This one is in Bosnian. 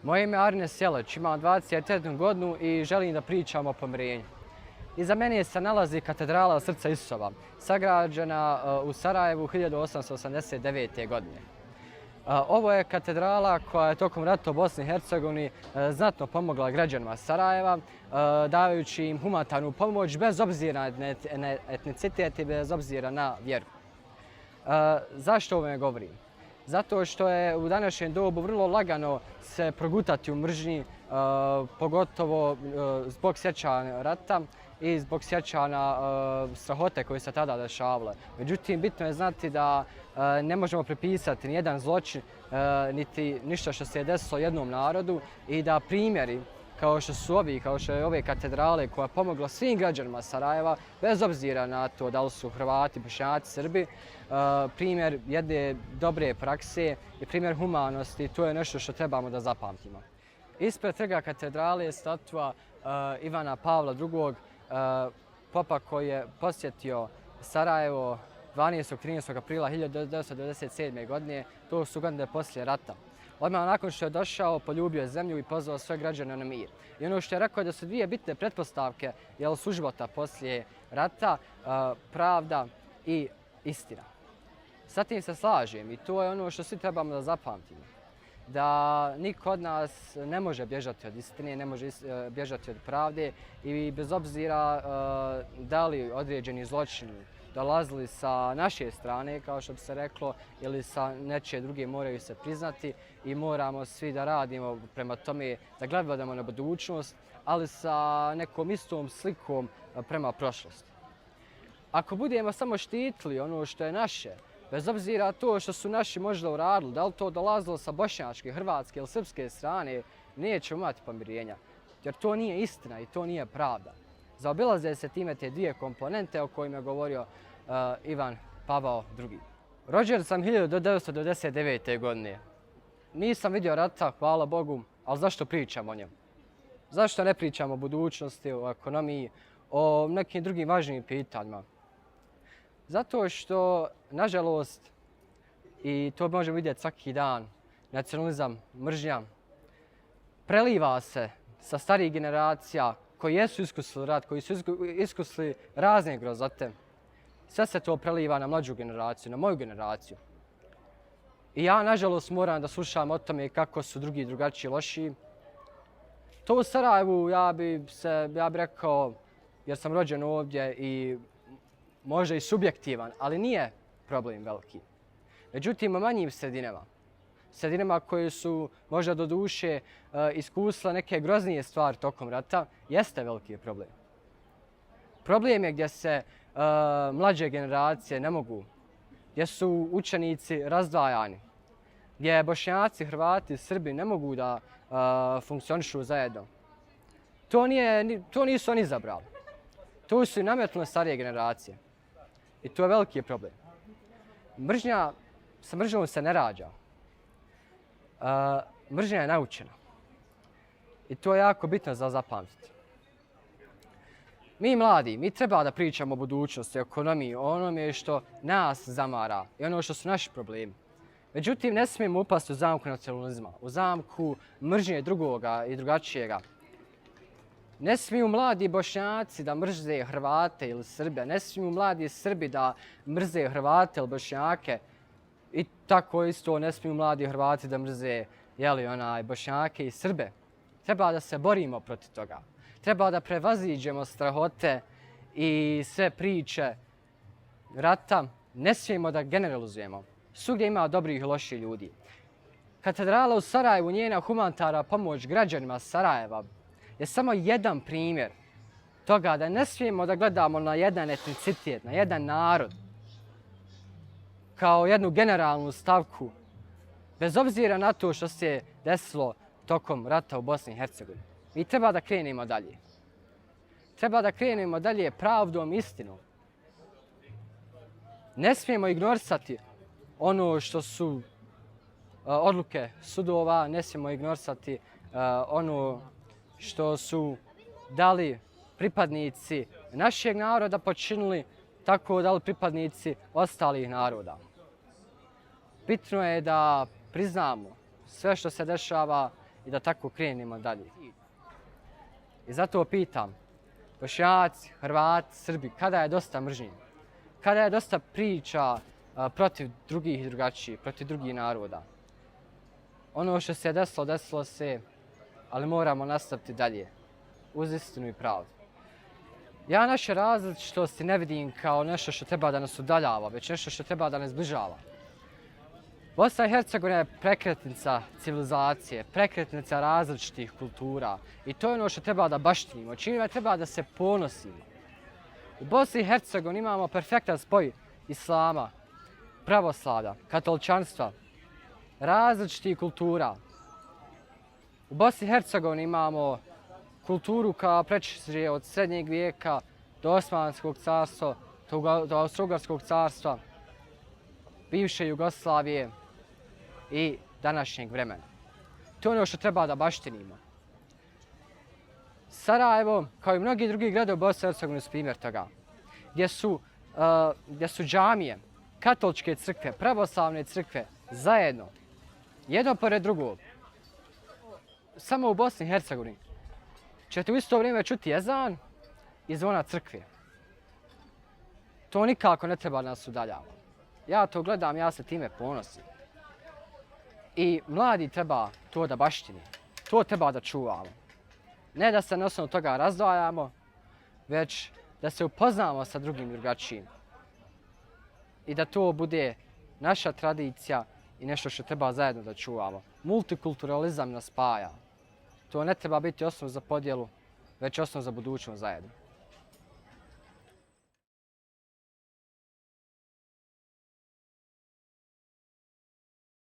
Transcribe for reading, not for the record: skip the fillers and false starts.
Moje ime je Arne Seleć, imam 21 godinu i želim da pričam o pomirenju. Iza mene se nalazi katedrala Srca Isusova, sagrađena u Sarajevu 1889. godine. Ovo je katedrala koja je tokom rata u Bosni i Hercegovini znatno pomogla građanima Sarajeva, dajući im humanitarnu pomoć bez obzira na etnicitet i bez obzira na vjeru. Zašto ovo ne govorim? Zato što je u današnjem dobu vrlo lagano se progutati u mržnji, pogotovo zbog sjećanja rata i zbog sjećanja strahote koje se tada dešavale. Međutim, bitno je znati da ne možemo pripisati nijedan zločin, niti ništa što se je desilo jednom narodu i da primjeri kao što je ove katedrale koja je pomogla svim građanima Sarajeva, bez obzira na to da li su Hrvati, Bošnjaci, Srbi, primjer jedne dobre prakse i primjer humanosti, to je nešto što trebamo da zapamtimo. Ispred trga katedrale je statua Ivana Pavla II, popa koji je posjetio Sarajevo 12. 13. aprila 1997. godine, to su godine poslije rata. Odmah nakon što je došao, poljubio je zemlju i pozvao sve građane na mir. I ono što je rekao da su dvije bitne pretpostavke suživota poslije rata, pravda i istina. Sa tim se slažem i to je ono što svi trebamo da zapamtimo. Da niko od nas ne može bježati od istine, ne može bježati od pravde i bez obzira da li određeni zločini dolazili sa naše strane, kao što bi se reklo, ili sa nečije druge, moraju se priznati i moramo svi da radimo prema tome, da gledamo na budućnost, ali sa nekom istom slikom prema prošlosti. Ako budemo samo štitili ono što je naše, bez obzira to što su naši možda uradili, da li to dolazilo sa bošnjačke, hrvatske ili srpske strane, nećemo imati pomirenja. Jer to nije istina i to nije pravda. Zaobilaze se time te dvije komponente o kojima je govorio Ivan Pavao II. Rođen sam 1999. godine. Nisam vidio rata, hvala Bogu, ali zašto pričam o njemu? Zašto ne pričam o budućnosti, o ekonomiji, o nekim drugim važnim pitanjima? Zato što, nažalost, i to možemo vidjeti svaki dan, nacionalizam, mržnja, preliva se sa starijih generacija koji jesu iskusili rat, koji su iskusili razne grozote. Sve se to preliva na mlađu generaciju, na moju generaciju. I ja, nažalost, moram da slušam o tome kako su drugi drugačiji lošiji. To u Sarajevu, ja bi rekao, jer sam rođen ovdje i možda i subjektivan, ali nije problem veliki. Međutim, u manjim sredinama koje su možda do duše iskusile neke groznije stvari tokom rata, jeste veliki problem. Problem je gdje se mlađe generacije ne mogu, gdje su učenici razdvajani, gdje Bošnjaci, Hrvati, Srbi ne mogu da funkcionišu zajedno. To nisu oni izabrali. To su i nametnule starije generacije. I to je veliki problem. Sa mržnjom se ne rađa. Mržnja je naučena. I to je jako bitno za zapamtiti. Mi mladi, mi treba da pričamo o budućnosti, o ekonomiji, o onome što nas zamara i ono što su naši problemi. Međutim, ne smijemo upasti u zamku nacionalizma, u zamku mržnje drugoga i drugačijega. Ne smiju mladi Bošnjaci da mrze Hrvate ili Srbe, ne smiju mladi Srbi da mrze Hrvate ili Bošnjake i tako isto ne smiju mladi Hrvati da mrze Bošnjake i Srbe. Treba da se borimo protiv toga. Treba da prevaziđemo strahote i sve priče rata. Ne smijemo da generalizujemo. Svugdje ima dobrih i loših ljudi. Katedrala u Sarajevu, njena humanitarna pomoć građanima Sarajeva je samo jedan primjer toga da ne smijemo da gledamo na jedan etnicitet, na jedan narod, kao jednu generalnu stavku, bez obzira na to što se desilo tokom rata u Bosni i Hercegovini. Mi treba da krenemo dalje. Treba da krenemo dalje pravdom i istinom. Ne smijemo ignorisati ono što su odluke sudova, ne smijemo ignorisati ono što su dali pripadnici našeg naroda počinili, tako dali pripadnici ostalih naroda. Bitno je da priznamo sve što se dešava i da tako krenemo dalje. I zato pitam, Bošnjaci, Hrvati, Srbi, kada je dosta mržnje? Kada je dosta priča protiv drugih i drugačijih, protiv drugih naroda? Ono što se desilo, desilo se, ali moramo nastaviti dalje, uz istinu i pravdu. Ja naše različitosti ne vidim kao nešto što treba da nas udaljava, već nešto što treba da nas zbližava. Bosna i Hercegovina je prekretnica civilizacije, prekretnica različitih kultura i to je ono što treba da baštinimo, čime treba da se ponosimo. U Bosni i Hercegovini imamo perfektan spoj islama, pravoslavlja, katoličanstva, različitih kultura. U Bosni i Hercegovini imamo kulturu koja prečiže od srednjeg vijeka do Osmanskog carstva, do Austro-Ugarskog carstva, bivše Jugoslavije i današnjeg vremena. To je ono što treba da baštinimo. Sarajevo, kao i mnogi drugi gradovi u Bosni i Hercegovini, su primjer toga. Gdje su džamije, katoličke crkve, pravoslavne crkve zajedno, jedno pored drugog. Samo u Bosni i Hercegovini ćete u isto vrijeme čuti ezan i zvona crkve. To nikako ne treba nas udaljava. Ja to gledam, ja se time ponosim. I mladi treba to da baštini, to treba da čuvamo. Ne da se na osnovu toga razdvajamo, već da se upoznamo sa drugim i drugačijim. I da to bude naša tradicija i nešto što treba zajedno da čuvamo. Multikulturalizam nas spaja. To ne treba biti osnov za podjelu, već osnov za budućnost zajedno.